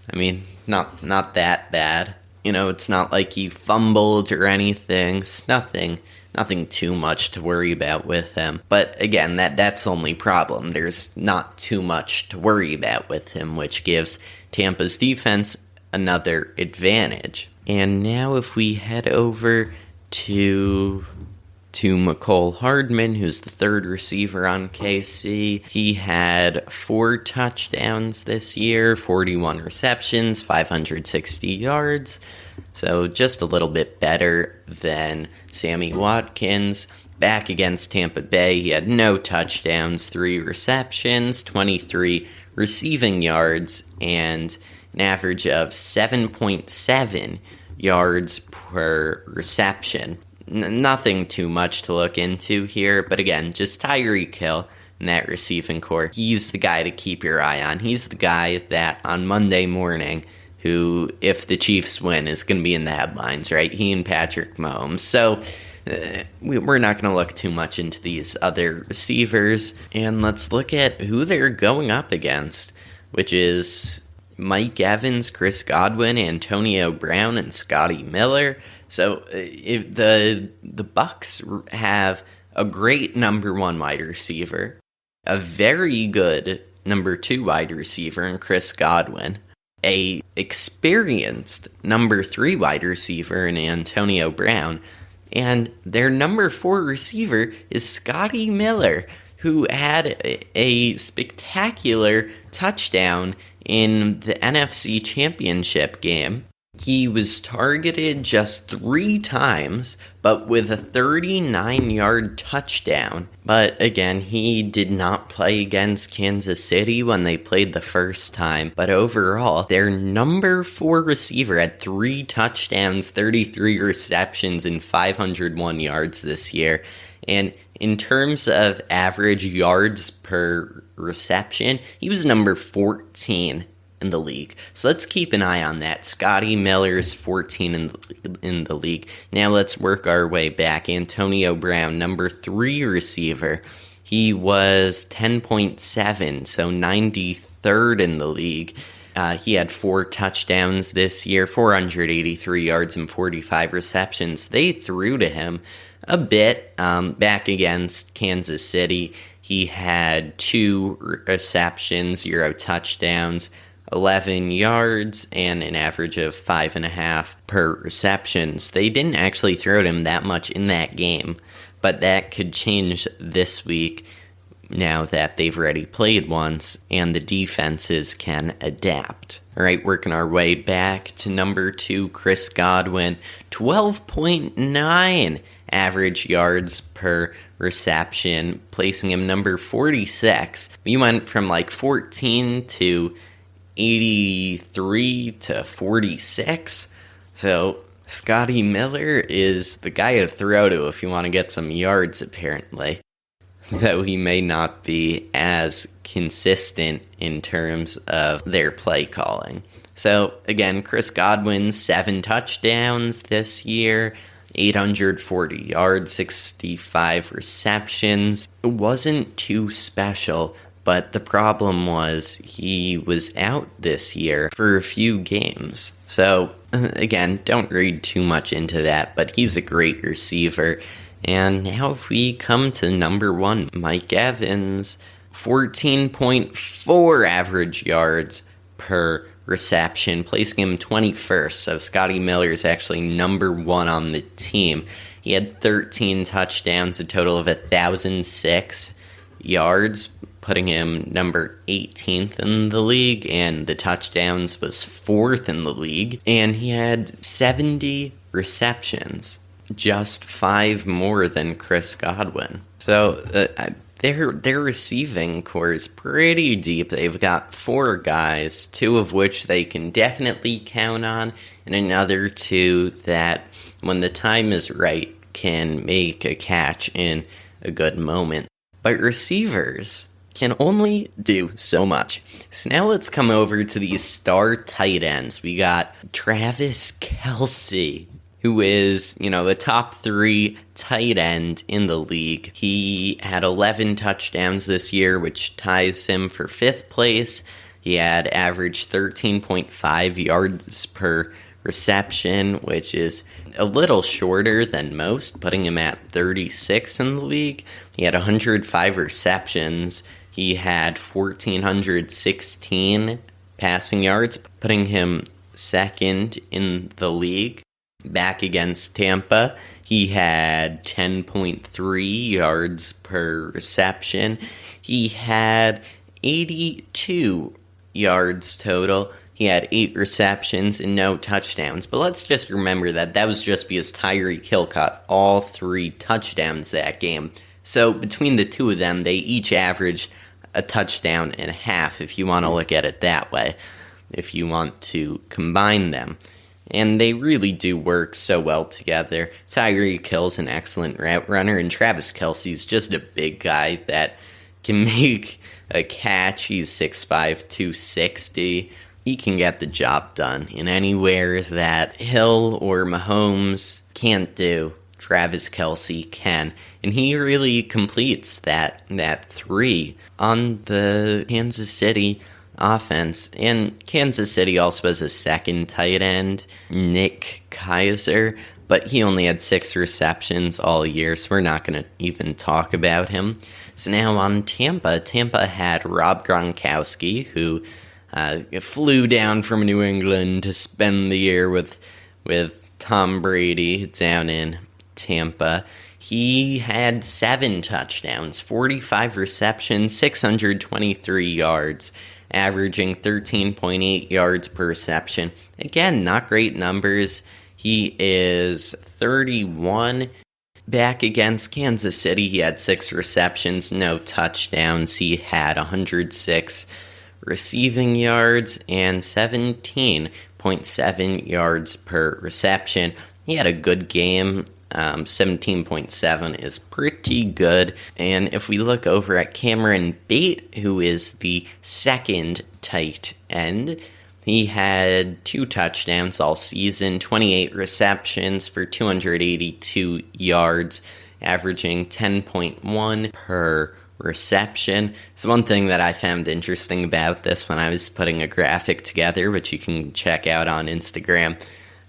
I mean, not that bad. You know, it's not like he fumbled or anything. It's nothing too much to worry about with him. But again, that's the only problem. There's not too much to worry about with him, which gives Tampa's defense another advantage. And now if we head over to Mecole Hardman, who's the third receiver on KC. He had 4 touchdowns this year, 41 receptions, 560 yards. So just a little bit better than Sammy Watkins. Back against Tampa Bay, he had no touchdowns, 3 receptions, 23 receiving yards, and an average of 7.7 yards per reception. Nothing too much to look into here, but again, just Tyreek Hill in that receiving core. He's the guy to keep your eye on. He's the guy that on Monday morning, who, if the Chiefs win, is going to be in the headlines, right? He and Patrick Mahomes. So we're not going to look too much into these other receivers, and let's look at who they're going up against, which is Mike Evans, Chris Godwin, Antonio Brown, and Scotty Miller. So if the Bucs have a great number 1 wide receiver, a very good number 2 wide receiver in Chris Godwin, a experienced number 3 wide receiver in Antonio Brown, and their number 4 receiver is Scotty Miller, who had a spectacular touchdown in the NFC Championship game. He was targeted just 3 times, but with a 39-yard touchdown. But again, he did not play against Kansas City when they played the first time. But overall, their number 4 receiver had 3 touchdowns, 33 receptions, and 501 yards this year. And in terms of average yards per reception, he was number 14 in the league. So let's keep an eye on that. Scotty Miller's 14 in the league. Now let's work our way back. Antonio Brown, number 3 receiver. He was 10.7, so 93rd in the league. He had 4 touchdowns this year, 483 yards and 45 receptions. They threw to him a bit back against Kansas City. He had 2 receptions, 0 touchdowns, 11 yards, and an average of 5.5 per receptions. They didn't actually throw to him that much in that game, but that could change this week now that they've already played once and the defenses can adapt. All right, working our way back to number 2, Chris Godwin, 12.9 average yards per reception, placing him number 46. We went from like 14 to 83 to 46. So Scotty Miller is the guy to throw to if you want to get some yards, apparently. Though he may not be as consistent in terms of their play calling. So, again, Chris Godwin, 7 touchdowns this year, 840 yards, 65 receptions. It wasn't too special, but the problem was he was out this year for a few games. So, again, don't read too much into that, but he's a great receiver. And now if we come to number 1, Mike Evans, 14.4 average yards per reception, placing him 21st. So Scotty Miller is actually number 1 on the team. He had 13 touchdowns, a total of 1,006 yards, putting him number 18th in the league, and the touchdowns was 4th in the league. And he had 70 receptions, just 5 more than Chris Godwin. So their receiving core is pretty deep. They've got 4 guys, 2 of which they can definitely count on, and another 2 that, when the time is right, can make a catch in a good moment. But receivers can only do so much. So now let's come over to these star tight ends. We got Travis Kelce, who is, the top 3 tight end in the league. He had 11 touchdowns this year, which ties him for 5th place. He had averaged 13.5 yards per reception, which is a little shorter than most, putting him at 36 in the league. He had 105 receptions. He had 1,416 passing yards, putting him 2nd in the league. Back against Tampa, he had 10.3 yards per reception. He had 82 yards total. He had 8 receptions and no touchdowns. But let's just remember that was just because Tyreek Hill caught all 3 touchdowns that game. So between the 2 of them, they each averaged a touchdown and a half, if you want to look at it that way, if you want to combine them. And they really do work so well together. Tyreek Hill's an excellent route runner, and Travis Kelce's just a big guy that can make a catch. He's 6'5", 260. He can get the job done in anywhere that Hill or Mahomes can't do. Travis Kelce can, and he really completes that 3 on the Kansas City offense. And Kansas City also has a 2nd tight end, Nick Keiser, but he only had 6 receptions all year, so we're not going to even talk about him. So now on Tampa. Tampa had Rob Gronkowski, who flew down from New England to spend the year with Tom Brady down in Tampa. He had 7 touchdowns, 45 receptions, 623 yards, averaging 13.8 yards per reception. Again, not great numbers. He is 31. Back against Kansas City, he had 6 receptions, no touchdowns. He had 106 receiving yards and 17.7 yards per reception. He had a good game. 17.7 is pretty pretty good. And if we look over at Cameron Bate, who is the second tight end, he had 2 touchdowns all season, 28 receptions for 282 yards, averaging 10.1 per reception. So one thing that I found interesting about this when I was putting a graphic together, which you can check out on Instagram,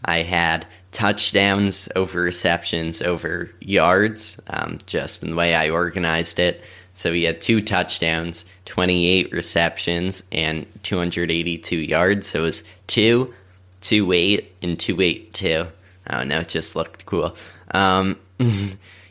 I had touchdowns over receptions over yards, just in the way I organized it. So he had 2 touchdowns, 28 receptions, and 282 yards. So it was 2, 2-8, and 2-8-2. I don't know, it just looked cool.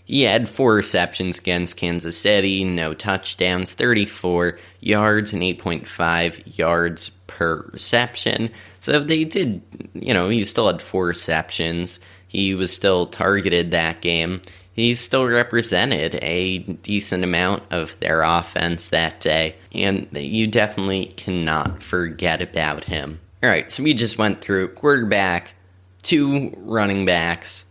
He had 4 receptions against Kansas City, no touchdowns, 34 yards and 8.5 yards per reception. So they did, he still had 4 receptions. He was still targeted that game. He still represented a decent amount of their offense that day, and you definitely cannot forget about him. All right, so we just went through quarterback, 2 running backs,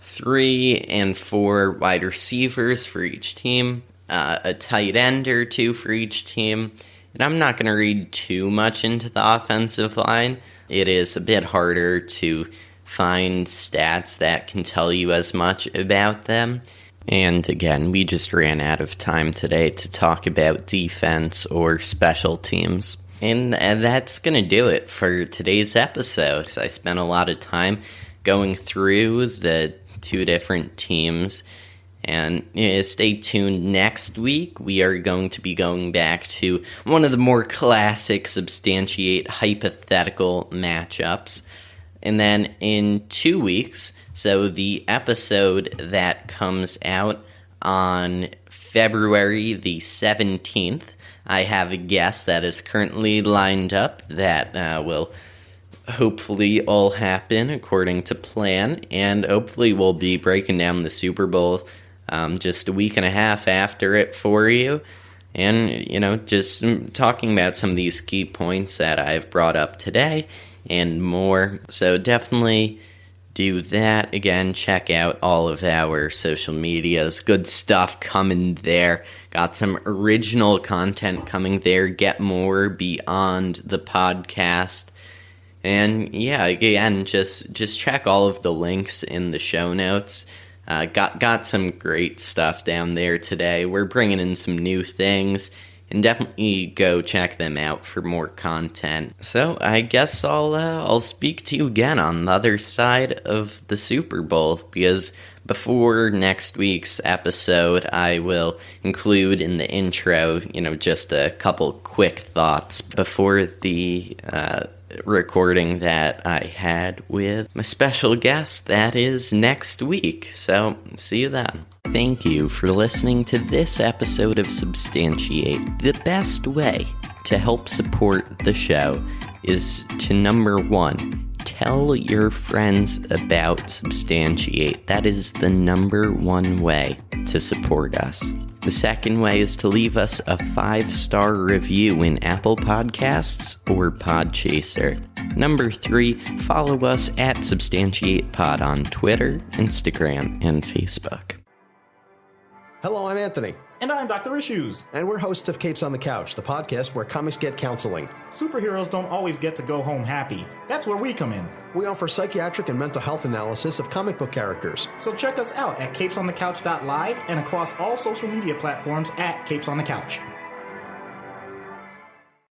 3 and 4 wide receivers for each team, a tight end or 2 for each team. And I'm not going to read too much into the offensive line. It is a bit harder to find stats that can tell you as much about them. And again, we just ran out of time today to talk about defense or special teams. And that's going to do it for today's episode. I spent a lot of time going through the 2 different teams. And stay tuned next week. We are going to be going back to one of the more classic substantiate hypothetical matchups. And then in 2 weeks, so the episode that comes out on February the 17th, I have a guest that is currently lined up that will hopefully all happen according to plan. And hopefully we'll be breaking down the Super Bowl just a week and a half after it for you. And, just talking about some of these key points that I've brought up today and more. So definitely do that. Again, check out all of our social medias. Good stuff coming there. Got some original content coming there. Get more beyond the podcast. And yeah, again, just check all of the links in the show notes. Got some great stuff down there today. We're bringing in some new things, and definitely go check them out for more content. So I guess I'll speak to you again on the other side of the Super Bowl, because before next week's episode, I will include in the intro, just a couple quick thoughts before the recording that I had with my special guest that is next week. So see you then. Thank you for listening to this episode of Substantiate. The best way to help support the show is to, number 1, tell your friends about Substantiate. That is the number 1 way to support us. The second way is to leave us a 5-star review in Apple Podcasts or Podchaser. Number 3, follow us at SubstantiatePod on Twitter, Instagram, and Facebook. Hello, I'm Anthony. And I'm Dr. Issues. And we're hosts of Capes on the Couch, the podcast where comics get counseling. Superheroes don't always get to go home happy. That's where we come in. We offer psychiatric and mental health analysis of comic book characters. So check us out at capesonthecouch.live and across all social media platforms at Capes on the Couch.